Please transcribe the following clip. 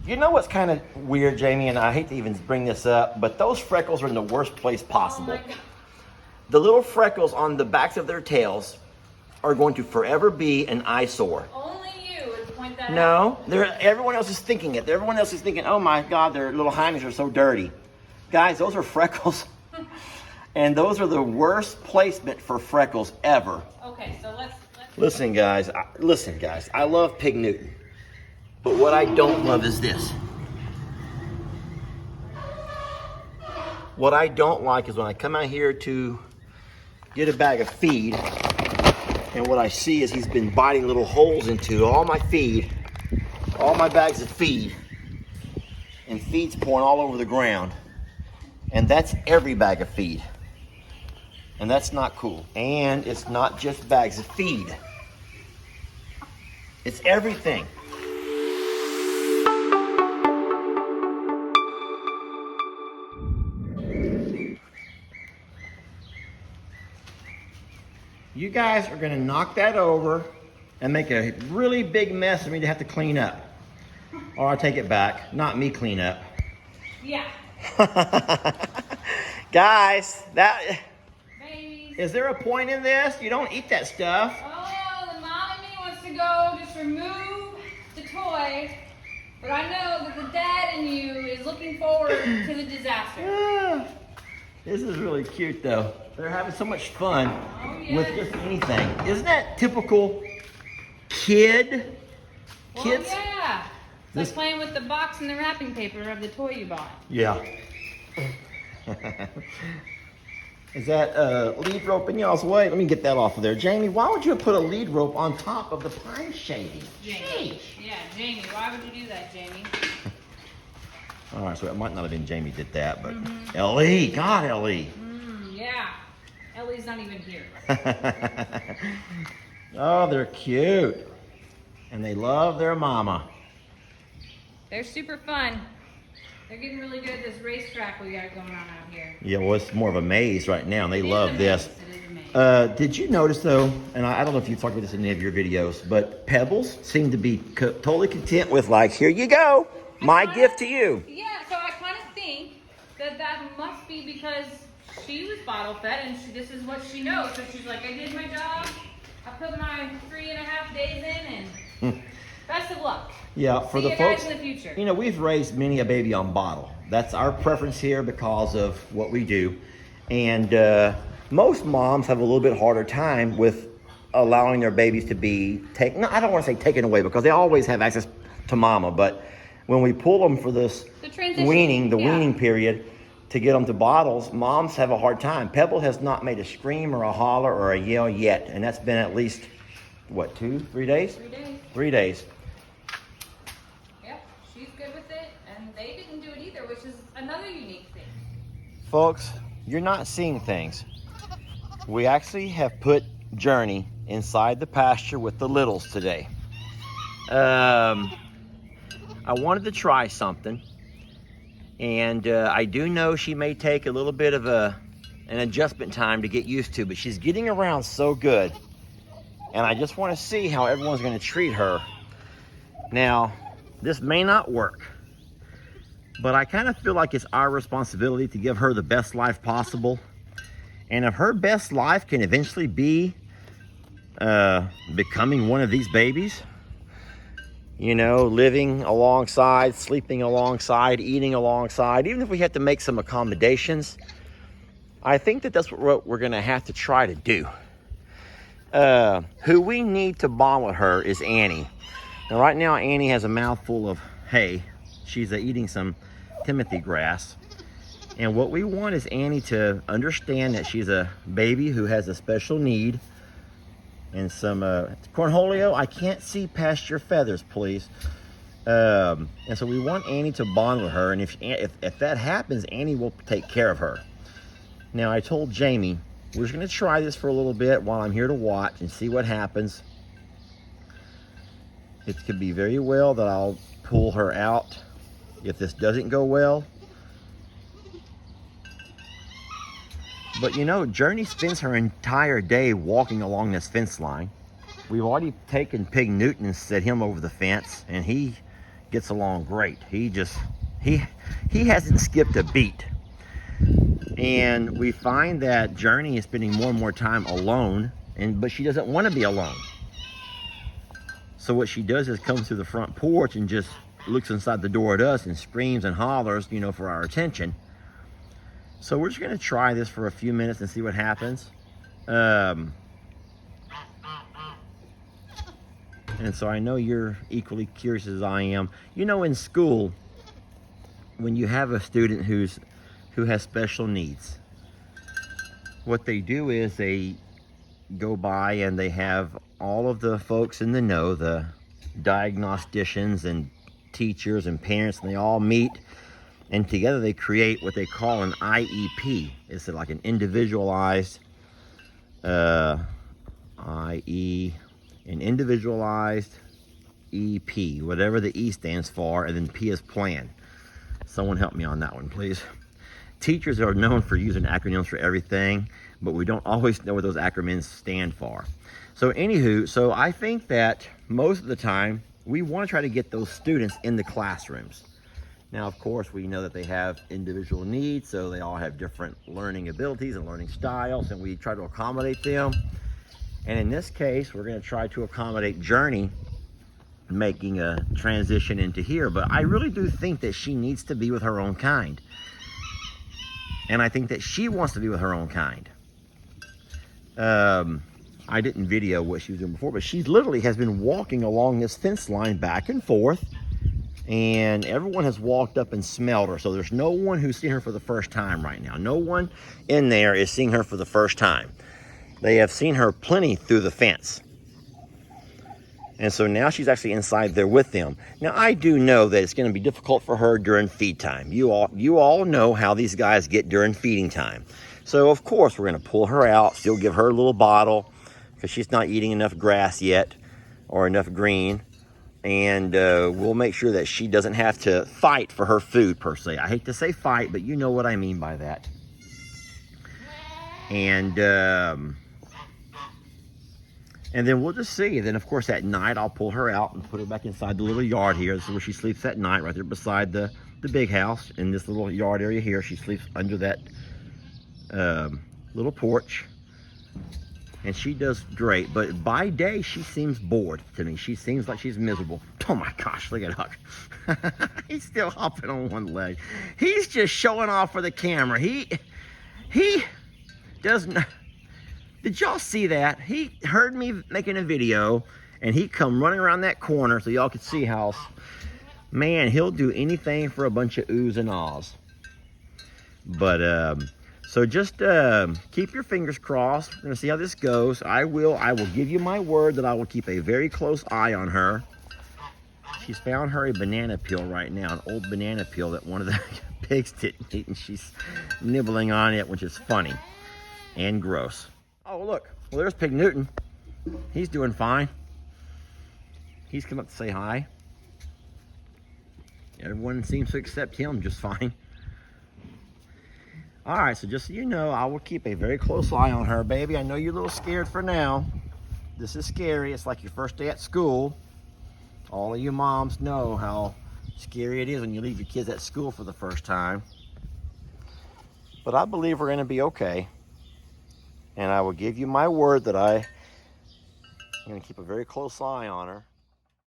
You know what's kind of weird, Jamie, and I hate to even bring this up, but those freckles are in the worst place possible. Oh my God. The little freckles on the backs of their tails are going to forever be an eyesore. Only you would point that out. No, everyone else is thinking it. Everyone else is thinking, oh my God, their little hinds are so dirty. Guys, those are freckles. And those are the worst placement for freckles ever. Okay, so let's Listen, guys, I love Pig Newton. But what I don't love is this. What I don't like is when I come out here to get a bag of feed, and what I see is he's been biting little holes into all my feed, all my bags of feed, and feed's pouring all over the ground. And that's every bag of feed. And that's not cool. And it's not just bags of feed. It's everything. You guys are gonna knock that over and make a really big mess for me to have to clean up. Or I'll take it back. Not me clean up. yeah. Guys, that... Babies. Is there a point in this? You don't eat that stuff. Oh, the mom in me wants to go just remove the toy, but I know that the dad in you is looking forward to the disaster. Ah, this is really cute though. They're having so much fun with just anything. Isn't that typical kid? Well, Kids? yeah. It's This- like playing with the box and the wrapping paper of the toy you bought. Yeah. Is that lead rope in y'all's way? Let me get that off of there. Jamie, why would you put a lead rope on top of the pine shading? Jamie. Yeah, Jamie. Why would you do that, Jamie? All right, so it might not have been Jamie did that, but Ellie, God, Ellie. Yeah. Ellie's not even here. Oh, they're cute. And they love their mama. They're super fun. They're getting really good at this racetrack we got going on out here. Yeah, well, it's more of a maze right now, and they It is love a this. maze. It is a maze. Did you notice, though, and I don't know if you've talked about this in any of your videos, but Pebbles seem to be totally content with, like, here you go, my gift to you. Yeah, so I kind of think that that must be because she was bottle fed and this is what she knows. So she's like, I did my job. I put my 3.5 days in and best of luck. Yeah, for See the you guys folks, in the future. you know, we've raised many a baby on bottle. That's our preference here because of what we do. And most moms have a little bit harder time with allowing their babies to be taken. No, I don't want to say taken away because they always have access to mama. But when we pull them for this The transition, weaning period to get them to bottles, moms have a hard time. Pebble has not made a scream or a holler or a yell yet. And that's been at least, what, 3 days? 3 days. 3 days. Yep, she's good with it, and they didn't do it either, which is another unique thing. Folks, you're not seeing things. We actually have put Journey inside the pasture with the littles today. I wanted to try something, and I do know she may take a little bit of an adjustment time to get used to, but she's getting around so good, and I just want to see how everyone's going to treat her. Now, this may not work, but I kind of feel like it's our responsibility to give her the best life possible. And if her best life can eventually be becoming one of these babies, you know, living alongside, sleeping alongside, eating alongside, even if we have to make some accommodations, I think that that's what we're going to have to try to do. Who we need to bond with her is Annie. Now, right now, Annie has a mouthful of hay. She's eating some Timothy grass. And what we want is Annie to understand that she's a baby who has a special need. And some Cornholio, I can't see past your feathers, please. And so we want Annie to bond with her. And if that happens, Annie will take care of her. Now, I told Jamie, we're just going to try this for a little bit while I'm here to watch and see what happens. It could be very well that I'll pull her out if this doesn't go well. But you know, Journey spends her entire day walking along this fence line. We've already taken Pig Newton and set him over the fence, and he gets along great. He hasn't skipped a beat. And we find that Journey is spending more and more time alone, but she doesn't want to be alone. So what she does is come through the front porch and just looks inside the door at us and screams and hollers, you know, for our attention. So we're just going to try this for a few minutes and see what happens. And so I know you're equally curious as I am. You know, in school, when you have a student who has special needs, what they do is they go by and they have all of the folks in the know, the diagnosticians and teachers and parents, and they all meet, and together they create what they call an IEP. It's like an individualized individualized EP, whatever the E stands for, and then P is plan. Someone help me on that one, please. Teachers are known for using acronyms for everything, but we don't always know what those acronyms stand for. So anywho, so I think that most of the time we want to try to get those students in the classrooms. Now, of course, we know that they have individual needs, so they all have different learning abilities and learning styles, and we try to accommodate them. And in this case, we're going to try to accommodate Journey making a transition into here. But I really do think that she needs to be with her own kind. And I think that she wants to be with her own kind. I didn't video what she was doing before, but she literally has been walking along this fence line back and forth. And everyone has walked up and smelled her. So there's no one who's seen her for the first time right now. No one in there is seeing her for the first time. They have seen her plenty through the fence. And so now she's actually inside there with them. Now, I do know that it's going to be difficult for her during feed time. You all know how these guys get during feeding time. So, of course, we're going to pull her out, still give her a little bottle because she's not eating enough grass yet or enough green. And we'll make sure that she doesn't have to fight for her food, per se. I hate to say fight, but you know what I mean by that. And then we'll just see. And then, of course, at night, I'll pull her out and put her back inside the little yard here. This is where she sleeps at night, right there beside the big house. In this little yard area here, she sleeps under that little porch. And she does great. But by day, she seems bored to me. She seems like she's miserable. Oh, my gosh, look at Huck. He's still hopping on one leg. He's just showing off for the camera. He doesn't... Did y'all see that? He heard me making a video, and he come running around that corner so y'all could see how, man, he'll do anything for a bunch of oohs and ahs. But, so just keep your fingers crossed. We're gonna see how this goes. I will give you my word that I will keep a very close eye on her. She's found her a banana peel right now, an old banana peel that one of the pigs didn't eat, and she's nibbling on it, which is funny and gross. Oh, look. Well, there's Pig Newton. He's doing fine. He's come up to say hi. Everyone seems to accept him just fine. All right, so just so you know, I will keep a very close eye on her, baby. I know you're a little scared for now. This is scary. It's like your first day at school. All of you moms know how scary it is when you leave your kids at school for the first time. But I believe we're going to be okay. And I will give you my word that I'm going to keep a very close eye on her.